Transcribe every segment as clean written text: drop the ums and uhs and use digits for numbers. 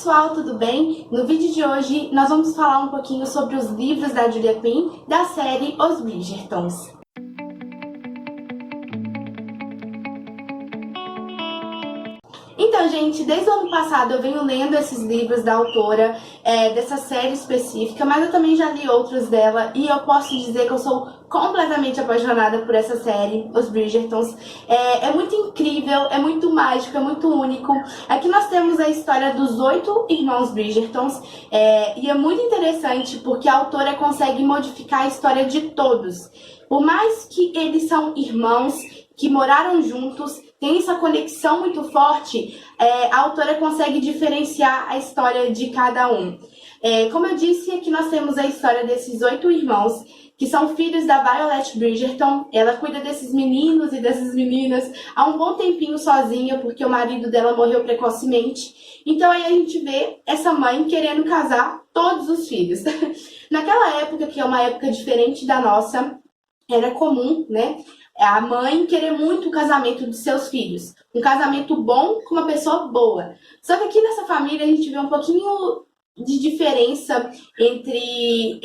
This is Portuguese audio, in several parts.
pessoal, tudo bem? No vídeo de hoje nós vamos falar um pouquinho sobre os livros da Julia Quinn da série Os Bridgertons. Então, gente, desde o ano passado eu venho lendo esses livros da autora, dessa série específica, mas eu também já li outros dela e eu posso dizer que eu sou completamente apaixonada por essa série, Os Bridgertons. É muito incrível, é muito mágico, é muito único. Aqui nós temos a história dos 8 irmãos Bridgertons e é muito interessante porque a autora consegue modificar a história de todos. Por mais que eles são irmãos que moraram juntos, tem essa conexão muito forte, a autora consegue diferenciar a história de cada um. Como eu disse, aqui nós temos a história desses 8 irmãos, que são filhos da Violet Bridgerton. Ela cuida desses meninos e dessas meninas há um bom tempinho sozinha, porque o marido dela morreu precocemente. Então aí a gente vê essa mãe querendo casar todos os filhos. Naquela época, que é uma época diferente da nossa, era comum, né, a mãe querer muito o casamento dos seus filhos. Um casamento bom com uma pessoa boa. Só que aqui nessa família a gente vê um pouquinho de diferença entre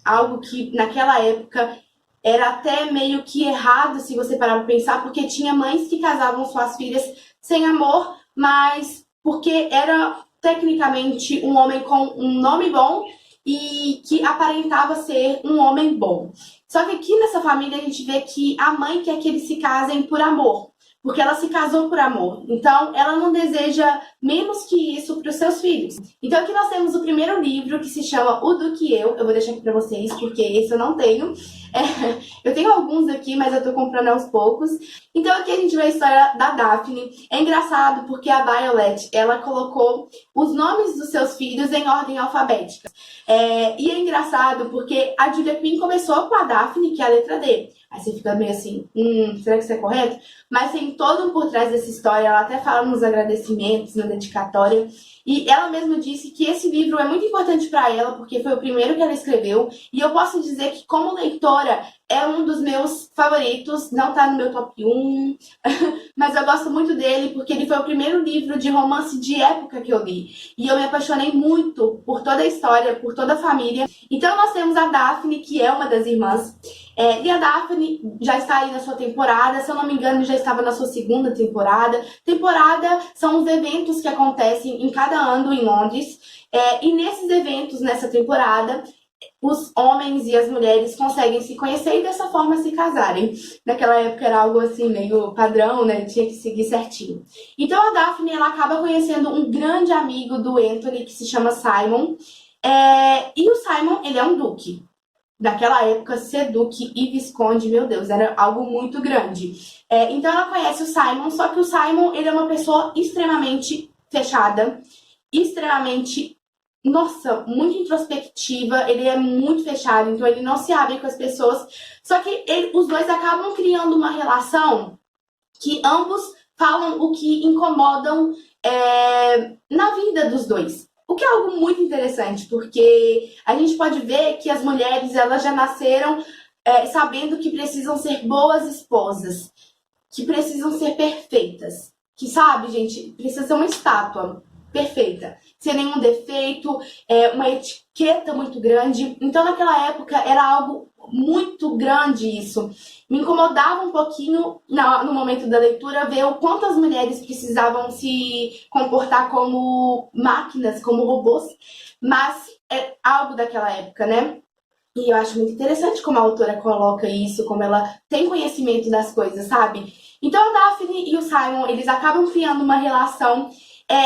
algo que naquela época era até meio que errado, se você parar para pensar, porque tinha mães que casavam suas filhas sem amor, mas porque era tecnicamente um homem com um nome bom e que aparentava ser um homem bom. Só que aqui nessa família a gente vê que a mãe quer que eles se casem por amor, porque ela se casou por amor. Então, ela não deseja menos que isso para os seus filhos. Então, aqui nós temos o primeiro livro, que se chama O Duque e Eu. Eu vou deixar aqui para vocês, porque esse eu não tenho. Eu tenho alguns aqui, mas eu tô comprando aos poucos. Então, aqui a gente vê a história da Daphne. É engraçado, porque a Violet, ela colocou os nomes dos seus filhos em ordem alfabética. E é engraçado, porque a Julia Quinn começou com a Daphne, que é a letra D. Aí você fica meio assim, será que isso é correto? Mas tem todo um por trás dessa história, ela até fala nos agradecimentos, na dedicatória. E ela mesma disse que esse livro é muito importante para ela, porque foi o primeiro que ela escreveu. E eu posso dizer que, como leitora, é um dos meus favoritos. Não tá no meu top 1, mas eu gosto muito dele, porque ele foi o primeiro livro de romance de época que eu li. E eu me apaixonei muito por toda a história, por toda a família. Então nós temos a Daphne, que é uma das irmãs. E a Daphne já está aí na sua temporada, se eu não me engano, já estava na sua segunda temporada. Temporada são os eventos que acontecem em cada ano em Londres. E nesses eventos, nessa temporada, os homens e as mulheres conseguem se conhecer e dessa forma se casarem. Naquela época era algo assim meio padrão, né? Tinha que seguir certinho. Então a Daphne, ela acaba conhecendo um grande amigo do Anthony, que se chama Simon. E o Simon, ele é um duque. Naquela época, ser duque e visconde, meu Deus, era algo muito grande. Então ela conhece o Simon, só que o Simon, ele é uma pessoa extremamente fechada, extremamente, nossa, muito introspectiva, ele é muito fechado, então ele não se abre com as pessoas. Só que os dois acabam criando uma relação que ambos falam o que incomodam na vida dos dois. O que é algo muito interessante, porque a gente pode ver que as mulheres, elas já nasceram sabendo que precisam ser boas esposas, que precisam ser perfeitas, que, sabe, gente, precisa ser uma estátua perfeita, sem nenhum defeito, uma etiqueta muito grande. Então, naquela época, era algo muito grande isso. Me incomodava um pouquinho no momento da leitura ver o quanto as mulheres precisavam se comportar como máquinas, como robôs, mas é algo daquela época, né? E eu acho muito interessante como a autora coloca isso, como ela tem conhecimento das coisas, sabe? Então a Daphne e o Simon, eles acabam criando uma relação.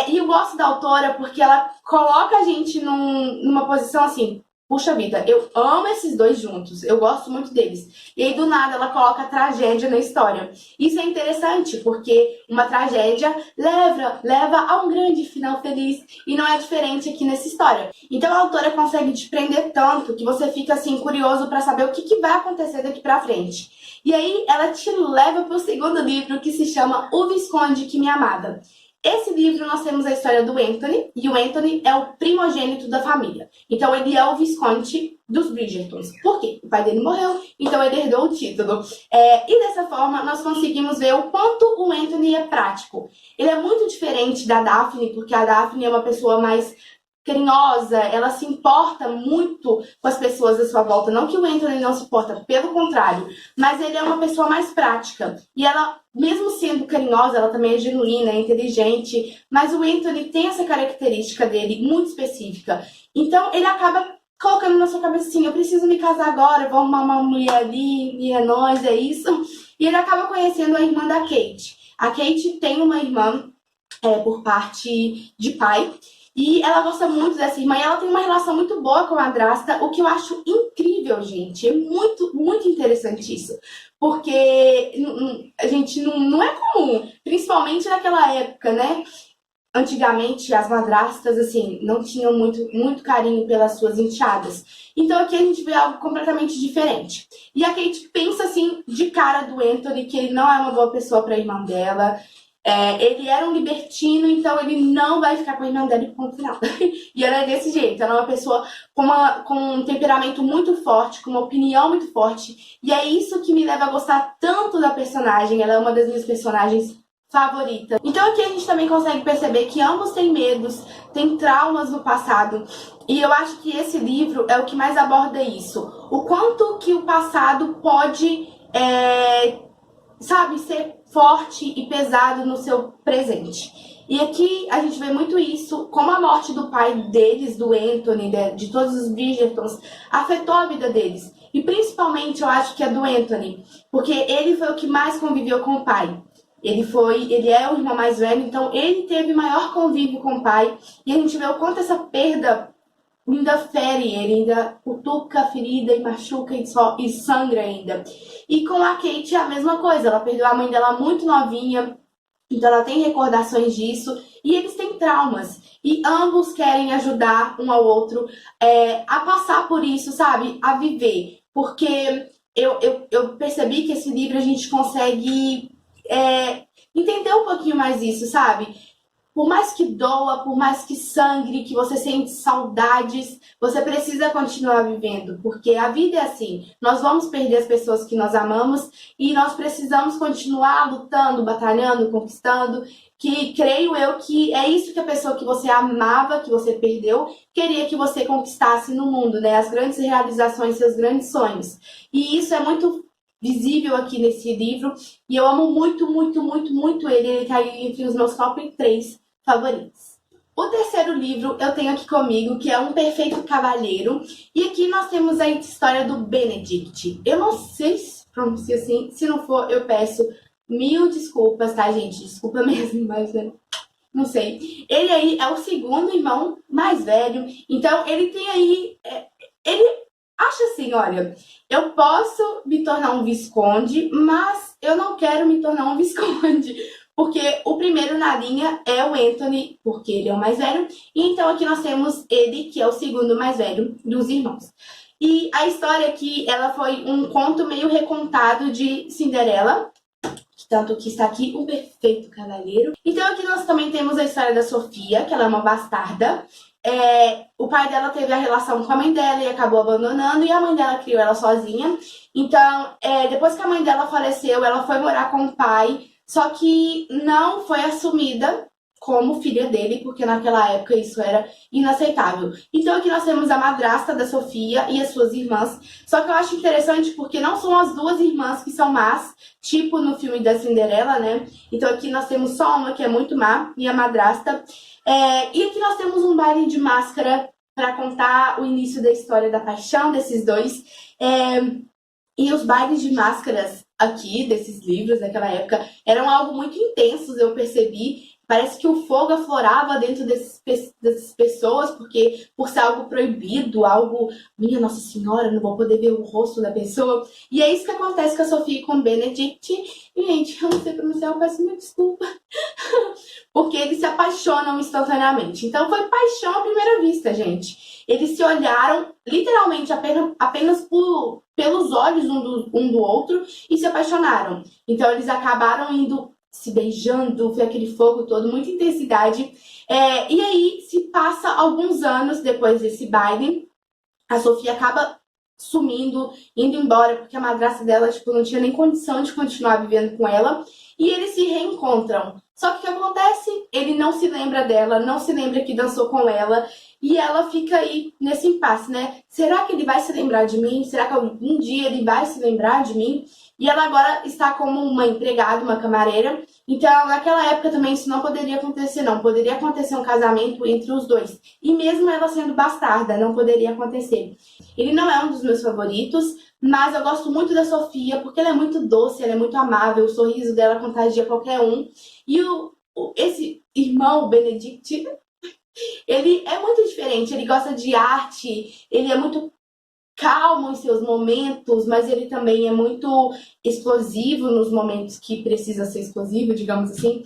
E eu gosto da autora porque ela coloca a gente numa posição assim, puxa vida, eu amo esses dois juntos, eu gosto muito deles. E aí do nada ela coloca a tragédia na história. Isso é interessante porque uma tragédia leva a um grande final feliz e não é diferente aqui nessa história. Então a autora consegue te prender tanto que você fica assim curioso para saber o que vai acontecer daqui pra frente. E aí ela te leva pro segundo livro, que se chama O Visconde que Me Amava. Esse livro nós temos a história do Anthony, e o Anthony é o primogênito da família. Então ele é o visconde dos Bridgertons. Por quê? O pai dele morreu, então ele herdou o título. E dessa forma nós conseguimos ver o quanto o Anthony é prático. Ele é muito diferente da Daphne, porque a Daphne é uma pessoa mais carinhosa, ela se importa muito com as pessoas à sua volta. Não que o Anthony não se importa, pelo contrário, mas ele é uma pessoa mais prática. E ela, mesmo sendo carinhosa, ela também é genuína, é inteligente, mas o Anthony tem essa característica dele muito específica. Então ele acaba colocando na sua cabeça assim, eu preciso me casar agora, vou arrumar uma mulher ali, e é nóis, é isso. E ele acaba conhecendo a irmã da Kate. A Kate tem uma irmã por parte de pai, e ela gosta muito dessa irmã, e ela tem uma relação muito boa com a madrasta, o que eu acho incrível, gente. É muito, muito interessante isso. Porque a gente não é comum, principalmente naquela época, né? Antigamente, as madrastas, assim, não tinham muito carinho pelas suas enteadas. Então aqui a gente vê algo completamente diferente. E a Kate pensa, assim, de cara do Anthony, que ele não é uma boa pessoa para a irmã dela. Ele era um libertino, então ele não vai ficar com a irmã dela e ponto final. E ela é desse jeito, ela é uma pessoa com um temperamento muito forte, com uma opinião muito forte. E é isso que me leva a gostar tanto da personagem, ela é uma das minhas personagens favoritas. Então aqui a gente também consegue perceber que ambos têm medos, têm traumas no passado. E eu acho que esse livro é o que mais aborda isso. O quanto que o passado pode, ser forte e pesado no seu presente. E aqui a gente vê muito isso, como a morte do pai deles, do Anthony, de todos os Bridgertons, afetou a vida deles. E principalmente eu acho que é do Anthony, porque ele foi o que mais conviveu com o pai. Ele é o irmão mais velho, então ele teve maior convívio com o pai. E a gente vê o quanto essa perda ainda fere ele, ainda cutuca a ferida e machuca e sangra ainda. E com a Kate é a mesma coisa, ela perdeu a mãe dela muito novinha, então ela tem recordações disso, e eles têm traumas. E ambos querem ajudar um ao outro a passar por isso, sabe? A viver. Porque eu percebi que esse livro a gente consegue entender um pouquinho mais isso, sabe? Por mais que doa, por mais que sangre, que você sente saudades, você precisa continuar vivendo, porque a vida é assim. Nós vamos perder as pessoas que nós amamos e nós precisamos continuar lutando, batalhando, conquistando, que creio eu que é isso que a pessoa que você amava, que você perdeu, queria que você conquistasse no mundo, né? As grandes realizações, seus grandes sonhos. E isso é muito visível aqui nesse livro, e eu amo muito, muito, muito, muito ele. Ele tá aí entre os meus top 3 favoritos. O terceiro livro eu tenho aqui comigo, que é Um Perfeito Cavalheiro. E aqui nós temos a história do Benedict. Eu não sei se pronuncia assim, se não for eu peço mil desculpas, tá, gente? Desculpa mesmo, mas não sei. Ele aí é o segundo irmão mais velho, então ele tem aí... ele acha assim, olha, eu posso me tornar um visconde, mas eu não quero me tornar um visconde. Porque o primeiro na linha é o Anthony, porque ele é o mais velho. E então aqui nós temos ele, que é o segundo mais velho dos irmãos. E a história aqui, ela foi um conto meio recontado de Cinderela, tanto que está aqui Um Perfeito Cavalheiro. Então aqui nós também temos a história da Sofia, que ela é uma bastarda. O pai dela teve a relação com a mãe dela e acabou abandonando, e a mãe dela criou ela sozinha. Então, depois que a mãe dela faleceu, ela foi morar com o pai, só que não foi assumida como filha dele, porque naquela época isso era inaceitável. Então aqui nós temos a madrasta da Sofia e as suas irmãs, só que eu acho interessante porque não são as duas irmãs que são más, tipo no filme da Cinderela, né? Então aqui nós temos só uma que é muito má, e a madrasta. E aqui nós temos um baile de máscara para contar o início da história da paixão desses dois. E os bailes de máscaras aqui, desses livros daquela época, eram algo muito intensos, eu percebi. Parece que o fogo aflorava dentro dessas pessoas, porque por ser algo proibido, algo... Minha Nossa Senhora, não vou poder ver o rosto da pessoa. E é isso que acontece com a Sofia e com o Benedict. E, gente, eu não sei pronunciar, eu peço uma desculpa. Porque eles se apaixonam instantaneamente. Então foi paixão à primeira vista, gente. Eles se olharam, literalmente, apenas pelos olhos um do outro e se apaixonaram. Então eles acabaram indo se beijando, foi aquele fogo todo, muita intensidade. E aí se passa alguns anos depois desse baile, a Sofia acaba sumindo, indo embora, porque a madrasta dela, tipo, não tinha nem condição de continuar vivendo com ela. E eles se reencontram. Só que o que acontece? Ele não se lembra dela, não se lembra que dançou com ela. E ela fica aí nesse impasse, né? Será que ele vai se lembrar de mim? Será que algum dia ele vai se lembrar de mim? E ela agora está como uma empregada, uma camareira. Então, naquela época também isso não poderia acontecer, não. Poderia acontecer um casamento entre os dois. E mesmo ela sendo bastarda, não poderia acontecer. Ele não é um dos meus favoritos, mas eu gosto muito da Sofia, porque ela é muito doce, ela é muito amável, o sorriso dela contagia qualquer um. E esse irmão, o Benedict, ele é muito diferente, ele gosta de arte, ele é muito calmo em seus momentos, mas ele também é muito explosivo nos momentos que precisa ser explosivo, digamos assim.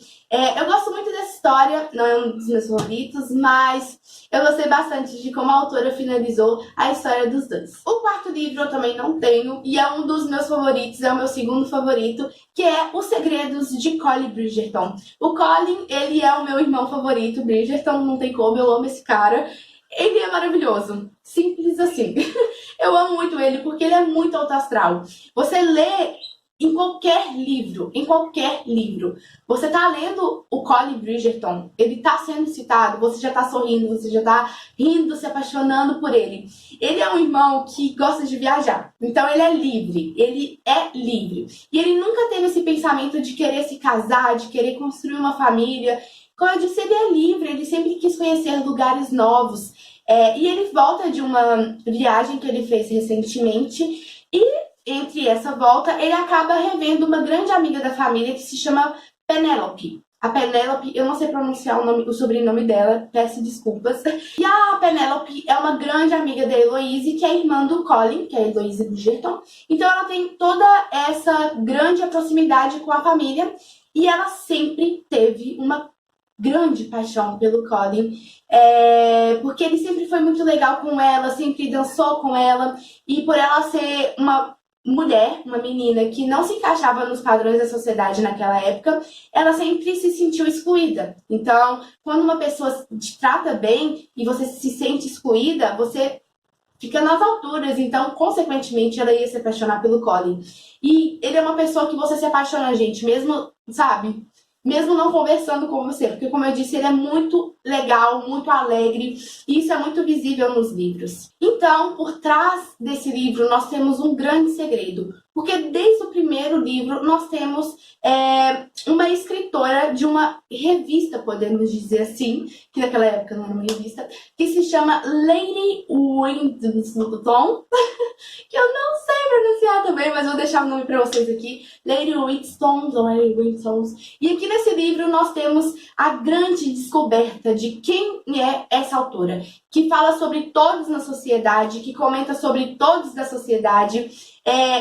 Eu gosto muito dessa história, não é um dos meus favoritos, mas eu gostei bastante de como a autora finalizou a história dos dois. O quarto livro eu também não tenho, e é um dos meus favoritos, é o meu segundo favorito, que é Os Segredos de Colin Bridgerton. O Colin, ele é o meu irmão favorito, Bridgerton, não tem como, eu amo esse cara. Ele é maravilhoso, simples assim. Eu amo muito ele porque ele é muito alto astral. Você lê em qualquer livro, você tá lendo o Colin Bridgerton, ele tá sendo citado, você já tá sorrindo, você já tá rindo, se apaixonando por ele. Ele é um irmão que gosta de viajar, então ele é livre, E ele nunca teve esse pensamento de querer se casar, de querer construir uma família. Como eu disse, ele é livre, ele sempre quis conhecer lugares novos. E ele volta de uma viagem que ele fez recentemente e entre essa volta ele acaba revendo uma grande amiga da família que se chama Penélope. A Penélope, eu não sei pronunciar o sobrenome dela, peço desculpas. E a Penélope é uma grande amiga da Heloise, que é irmã do Colin, que é a Heloise Bridgerton. Então ela tem toda essa grande proximidade com a família e ela sempre teve uma grande paixão pelo Colin, porque ele sempre foi muito legal com ela, sempre dançou com ela, e por ela ser uma mulher, uma menina que não se encaixava nos padrões da sociedade naquela época, ela sempre se sentiu excluída. Então, quando uma pessoa te trata bem e você se sente excluída, você fica nas alturas, então, consequentemente, ela ia se apaixonar pelo Colin. E ele é uma pessoa que você se apaixona, gente, mesmo, sabe? Mesmo não conversando com você, porque como eu disse, ele é muito legal, muito alegre, e isso é muito visível nos livros. Então, por trás desse livro, nós temos um grande segredo, porque desde o primeiro livro nós temos uma escritora de uma revista, podemos dizer assim, que naquela época não era uma revista, que se chama Lady Whitstone, que eu não sei pronunciar também, mas vou deixar o nome para vocês aqui, Lady Whitstone, ou Lady Whitstone. E aqui nesse livro nós temos a grande descoberta de quem é essa autora, que fala sobre todos na sociedade, que comenta sobre todos da sociedade,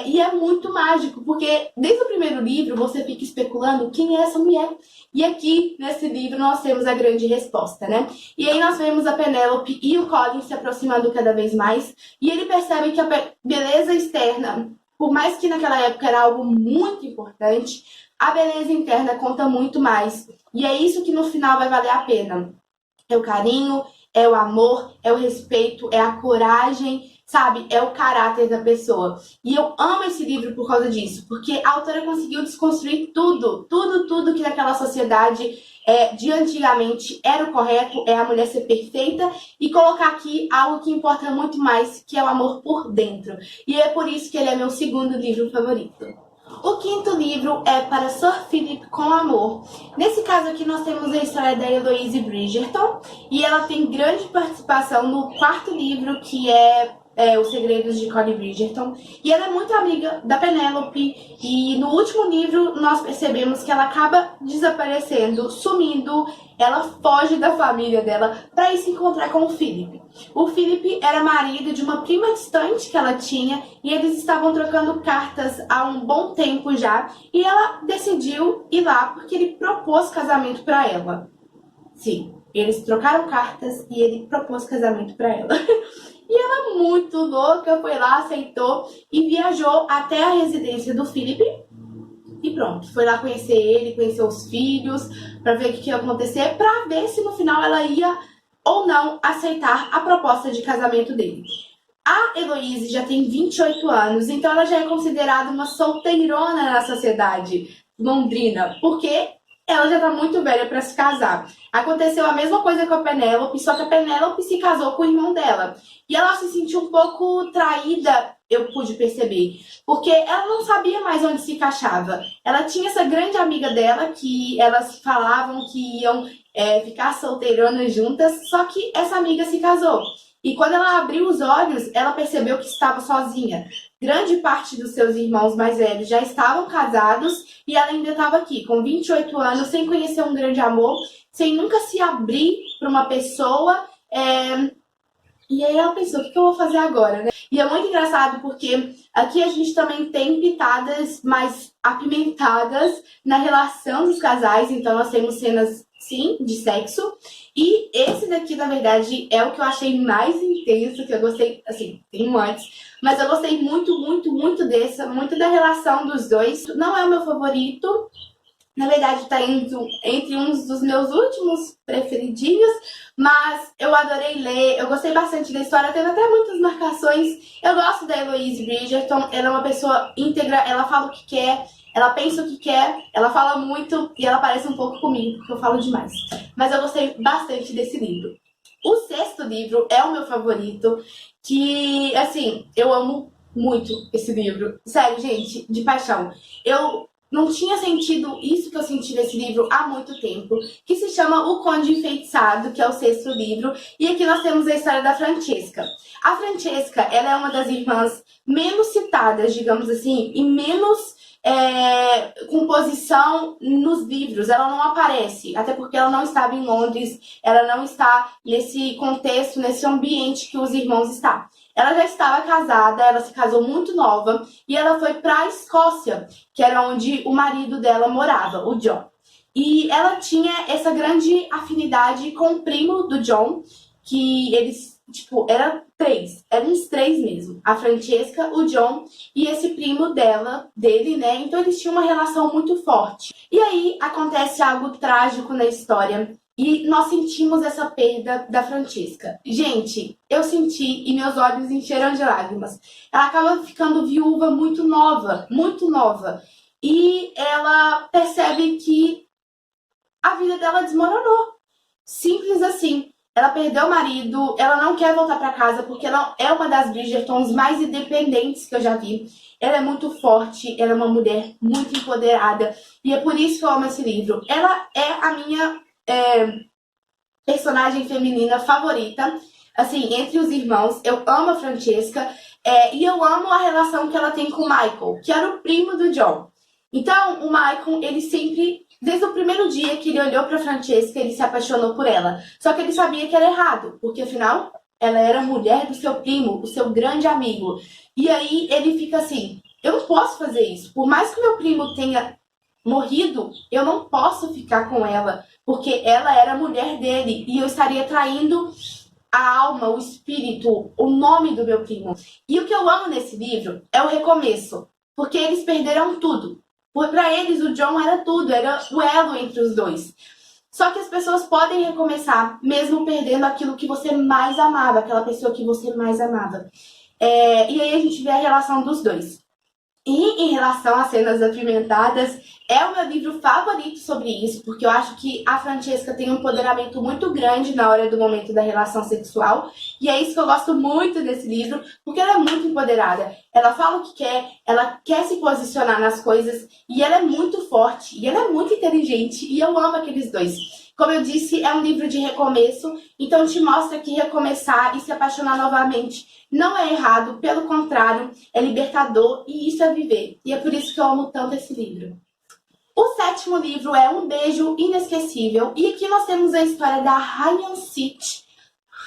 e é muito mágico, porque desde o primeiro livro você fica especulando quem é essa mulher. E aqui, nesse livro, nós temos a grande resposta, né? E aí nós vemos a Penélope e o Colin se aproximando cada vez mais, e ele percebe que a beleza externa, por mais que naquela época era algo muito importante, a beleza interna conta muito mais. E é isso que no final vai valer a pena. É o carinho, é o amor, é o respeito, é a coragem, sabe? É o caráter da pessoa. E eu amo esse livro por causa disso, porque a autora conseguiu desconstruir tudo que naquela sociedade de antigamente era o correto, é a mulher ser perfeita, e colocar aqui algo que importa muito mais, que é o amor por dentro. E é por isso que ele é meu segundo livro favorito. O quinto livro é Para Sir Philip com Amor. Nesse caso aqui nós temos a história da Heloise Bridgerton, e ela tem grande participação no quarto livro, que é Os Segredos de Colin Bridgerton, e ela é muito amiga da Penélope, e no último livro nós percebemos que ela acaba desaparecendo, sumindo, ela foge da família dela para ir se encontrar com o Philip. O Philip era marido de uma prima distante que ela tinha, e eles estavam trocando cartas há um bom tempo já, e ela decidiu ir lá porque ele propôs casamento para ela. Sim, eles trocaram cartas e ele propôs casamento para ela. E ela, muito louca, foi lá, aceitou e viajou até a residência do Philip. e pronto. Foi lá conhecer ele, conhecer os filhos, pra ver o que ia acontecer, pra ver se no final ela ia ou não aceitar a proposta de casamento dele. A Heloíse já tem 28 anos, então ela já é considerada uma solteirona na sociedade londrina, porque ela já tá muito velha para se casar. Aconteceu a mesma coisa com a Penélope, só que a Penélope se casou com o irmão dela. E ela se sentiu um pouco traída, eu pude perceber, porque ela não sabia mais onde se encaixava. Ela tinha essa grande amiga dela, que elas falavam que iam ficar solteironas juntas, só que essa amiga se casou. E quando ela abriu os olhos, ela percebeu que estava sozinha. Grande parte dos seus irmãos mais velhos já estavam casados e ela ainda estava aqui, com 28 anos, sem conhecer um grande amor, sem nunca se abrir para uma pessoa. E aí ela pensou, o que eu vou fazer agora, né? E é muito engraçado porque aqui a gente também tem pitadas mais apimentadas na relação dos casais. Então nós temos cenas, sim, de sexo. E esse daqui, na verdade, é o que eu achei mais intenso, que eu gostei, assim, tem um antes. Mas eu gostei muito, muito, muito muito da relação dos dois. Não é o meu favorito. Na verdade, tá entre uns dos meus últimos preferidinhos, mas eu adorei ler, eu gostei bastante da história, tendo até muitas marcações. Eu gosto da Heloise Bridgerton, ela é uma pessoa íntegra, ela fala o que quer, ela pensa o que quer, ela fala muito e ela parece um pouco comigo, porque eu falo demais. Mas eu gostei bastante desse livro. O sexto livro é o meu favorito, que, assim, eu amo muito esse livro. Sério, gente, de paixão. Eu não tinha sentido isso que eu senti nesse livro há muito tempo, que se chama O Conde Enfeitiçado, que é o sexto livro. E aqui nós temos a história da Francesca. A Francesca, ela é uma das irmãs menos citadas, digamos assim, e menos com posição nos livros. Ela não aparece, até porque ela não estava em Londres, ela não está nesse contexto, nesse ambiente que os irmãos estão. Ela já estava casada, ela se casou muito nova e ela foi para a Escócia, que era onde o marido dela morava, o John. E ela tinha essa grande afinidade com o primo do John, que eles, tipo, eram uns três mesmo. A Francesca, o John e esse primo dele, né? Então eles tinham uma relação muito forte. E aí acontece algo trágico na história. E nós sentimos essa perda da Francesca. Gente, eu senti e meus olhos encheram de lágrimas. Ela acaba ficando viúva muito nova, muito nova. E ela percebe que a vida dela desmoronou. Simples assim. Ela perdeu o marido, ela não quer voltar para casa porque ela é uma das Bridgertons mais independentes que eu já vi. Ela é muito forte, ela é uma mulher muito empoderada. E é por isso que eu amo esse livro. Ela é a minha personagem feminina favorita, assim, entre os irmãos. Eu amo a Francesca e eu amo a relação que ela tem com o Michael, que era o primo do John. Então, o Michael, ele sempre, desde o primeiro dia que ele olhou pra Francesca, ele se apaixonou por ela. Só que ele sabia que era errado, porque afinal, ela era a mulher do seu primo, o seu grande amigo. E aí ele fica assim, eu não posso fazer isso. Por mais que meu primo tenha morrido, eu não posso ficar com ela, porque ela era a mulher dele e eu estaria traindo a alma, o espírito, o nome do meu primo. E o que eu amo nesse livro é o recomeço, porque eles perderam tudo. Para eles, o John era tudo, era o elo entre os dois. Só que as pessoas podem recomeçar, mesmo perdendo aquilo que você mais amava, aquela pessoa que você mais amava. E aí a gente vê a relação dos dois. E em relação às cenas apimentadas, é o meu livro favorito sobre isso, porque eu acho que a Francesca tem um empoderamento muito grande na hora do momento da relação sexual. E é isso que eu gosto muito desse livro, porque ela é muito empoderada. Ela fala o que quer, ela quer se posicionar nas coisas, e ela é muito forte, e ela é muito inteligente, e eu amo aqueles dois. Como eu disse, é um livro de recomeço, então te mostra que recomeçar e se apaixonar novamente não é errado, pelo contrário, é libertador e isso é viver. E é por isso que eu amo tanto esse livro. O sétimo livro é Um Beijo Inesquecível, e aqui nós temos a história da Hyacinth.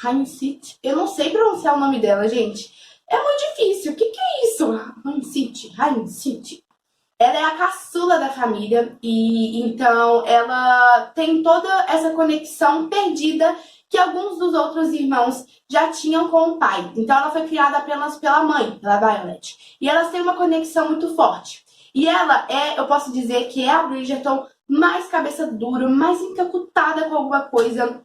Hyacinth? Eu não sei pronunciar o nome dela, gente. É muito difícil. O que é isso? Hyacinth. Ela é a caçula da família e então ela tem toda essa conexão perdida que alguns dos outros irmãos já tinham com o pai. Então ela foi criada apenas pela mãe, pela Violet. E elas têm uma conexão muito forte. E ela é, eu posso dizer que é a Bridgerton mais cabeça dura, mais encacutada com alguma coisa.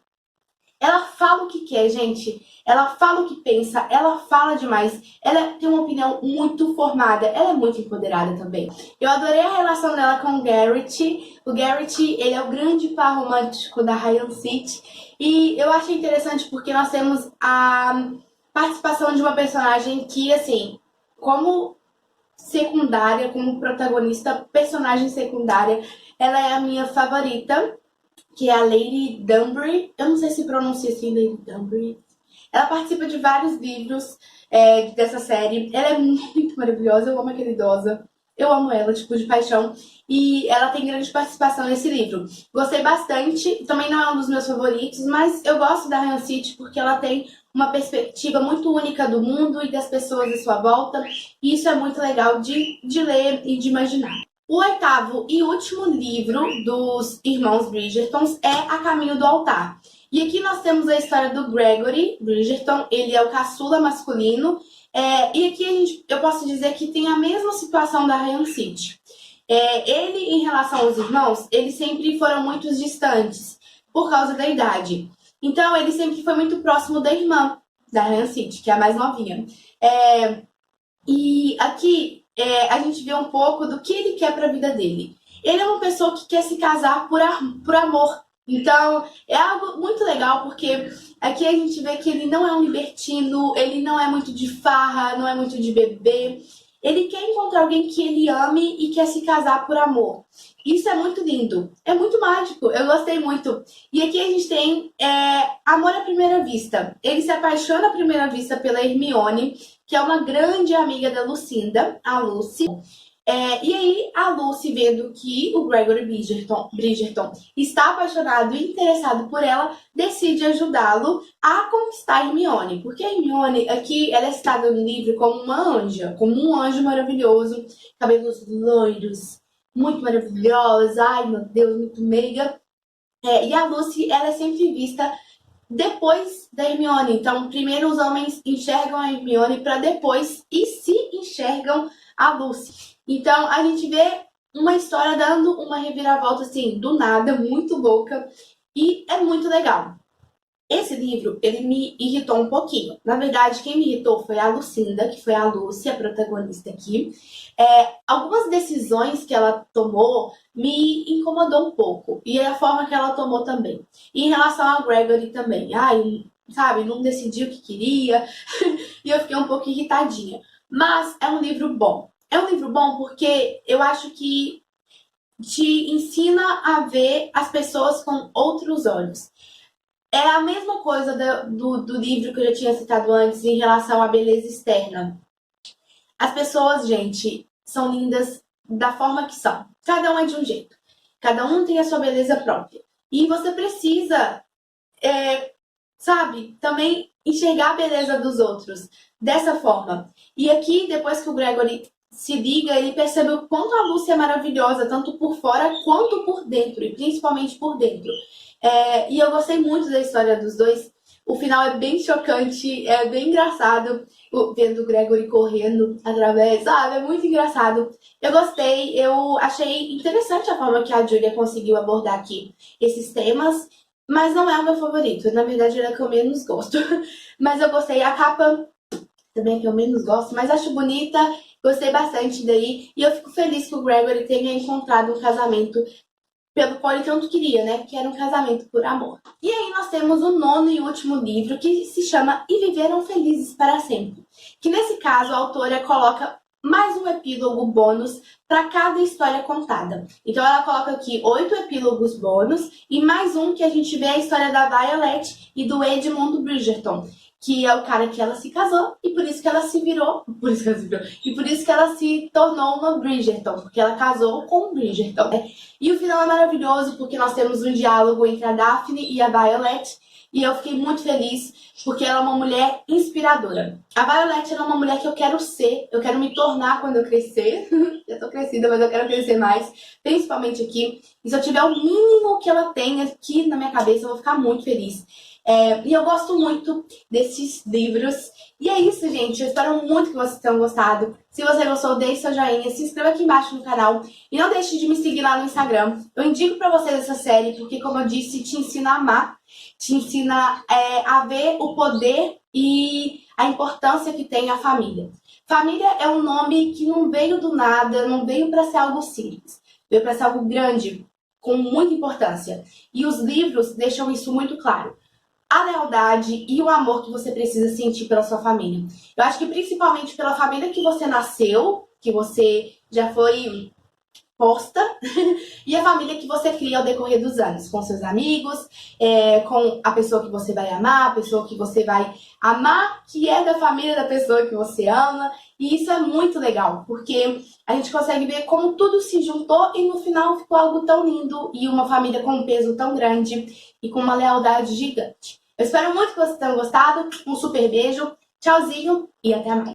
Ela fala o que quer, gente. Ela fala o que pensa, ela fala demais. Ela tem uma opinião muito formada, ela é muito empoderada também. Eu adorei a relação dela com o Garrett. O Garrett, ele é o grande par romântico da Ryan City. E eu achei interessante porque nós temos a participação de uma personagem que, assim, como secundária, como protagonista, personagem secundária, ela é a minha favorita, que é a Lady Dunbury. Eu não sei se pronuncia assim, Lady Dunbury. Ela participa de vários livros dessa série. Ela é muito maravilhosa, eu amo aquela idosa. Eu amo ela, tipo, de paixão. E ela tem grande participação nesse livro. Gostei bastante. Também não é um dos meus favoritos, mas eu gosto da Ryan City porque ela tem uma perspectiva muito única do mundo e das pessoas à sua volta. E isso é muito legal de ler e de imaginar. O oitavo e último livro dos irmãos Bridgerton é A Caminho do Altar. E aqui nós temos a história do Gregory Bridgerton, ele é o caçula masculino. E aqui eu posso dizer que tem a mesma situação da Ryan City. Ele, em relação aos irmãos, eles sempre foram muito distantes por causa da idade. Então, ele sempre foi muito próximo da irmã da Ryan City, que é a mais novinha. E aqui a gente vê um pouco do que ele quer para a vida dele. Ele é uma pessoa que quer se casar por amor. Então, é algo muito legal, porque aqui a gente vê que ele não é um libertino, ele não é muito de farra, não é muito de beber. Ele quer encontrar alguém que ele ame e quer se casar por amor. Isso é muito lindo, é muito mágico, eu gostei muito. E aqui a gente tem amor à primeira vista. Ele se apaixona à primeira vista pela Hermione, que é uma grande amiga da Lucinda, a Lucy. E aí a Lucy, vendo que o Gregory Bridgerton está apaixonado e interessado por ela, decide ajudá-lo a conquistar a Hermione. Porque a Hermione, aqui, ela é citada no livro como uma anja, como um anjo maravilhoso, cabelos loiros, muito maravilhosa, ai meu Deus, muito meiga. E a Lucy, ela é sempre vista depois da Hermione. Então, primeiro os homens enxergam a Hermione para depois e se enxergam a Lucy. Então, a gente vê uma história dando uma reviravolta, assim, do nada, muito louca. E é muito legal. Esse livro, ele me irritou um pouquinho. Na verdade, quem me irritou foi a Lucinda, que foi a Lucy, a protagonista aqui. Algumas decisões que ela tomou me incomodou um pouco. E a forma que ela tomou também. E em relação ao Gregory também. Ai, sabe, não decidiu o que queria. E eu fiquei um pouco irritadinha. Mas é um livro bom. É um livro bom porque eu acho que te ensina a ver as pessoas com outros olhos. É a mesma coisa do livro que eu já tinha citado antes em relação à beleza externa. As pessoas, gente, são lindas da forma que são. Cada um é de um jeito. Cada um tem a sua beleza própria. E você precisa, sabe, também enxergar a beleza dos outros dessa forma. E aqui, depois que o Gregory se liga, ele percebe o quanto a Lucy é maravilhosa, tanto por fora quanto por dentro, e principalmente por dentro. E eu gostei muito da história dos dois. O final é bem chocante, é bem engraçado, vendo o Gregory correndo através, sabe? É muito engraçado. Eu gostei, eu achei interessante a forma que a Julia conseguiu abordar aqui esses temas, mas não é o meu favorito. Na verdade, ele é o que eu menos gosto. Mas eu gostei. A capa também é que eu menos gosto, mas acho bonita. Gostei bastante daí. E eu fico feliz que o Gregory tenha encontrado um casamento pelo qual ele tanto queria, né? Que era um casamento por amor. E aí nós temos o nono e último livro, que se chama E Viveram Felizes para Sempre. Que nesse caso a autora coloca mais um epílogo bônus para cada história contada. Então ela coloca aqui 8 epílogos bônus e mais um que a gente vê a história da Violet e do Edmund Bridgerton, que é o cara que ela se casou e por isso que ela se virou, e por isso que ela se tornou uma Bridgerton, porque ela casou com um Bridgerton, né? E o final é maravilhoso porque nós temos um diálogo entre a Daphne e a Violet e eu fiquei muito feliz porque ela é uma mulher inspiradora. A Violet é uma mulher que eu quero ser, eu quero me tornar quando eu crescer. Já tô crescida, mas eu quero crescer mais, principalmente aqui. E se eu tiver o mínimo que ela tem aqui na minha cabeça, eu vou ficar muito feliz. E eu gosto muito desses livros. E é isso, gente. Eu espero muito que vocês tenham gostado. Se você gostou, deixe seu joinha, se inscreva aqui embaixo no canal e não deixe de me seguir lá no Instagram. Eu indico pra vocês essa série porque, como eu disse, te ensina a amar, te ensina a ver o poder e a importância que tem a família. Família é um nome que não veio do nada, não veio para ser algo simples. Veio para ser algo grande, com muita importância. E os livros deixam isso muito claro. A lealdade e o amor que você precisa sentir pela sua família. Eu acho que principalmente pela família que você nasceu, que você já foi posta, e a família que você cria ao decorrer dos anos, com seus amigos, com a pessoa que você vai amar, a pessoa que você vai amar, que é da família da pessoa que você ama, e isso é muito legal, porque a gente consegue ver como tudo se juntou e no final ficou algo tão lindo e uma família com um peso tão grande e com uma lealdade gigante. Eu espero muito que vocês tenham gostado, um super beijo, tchauzinho e até mais.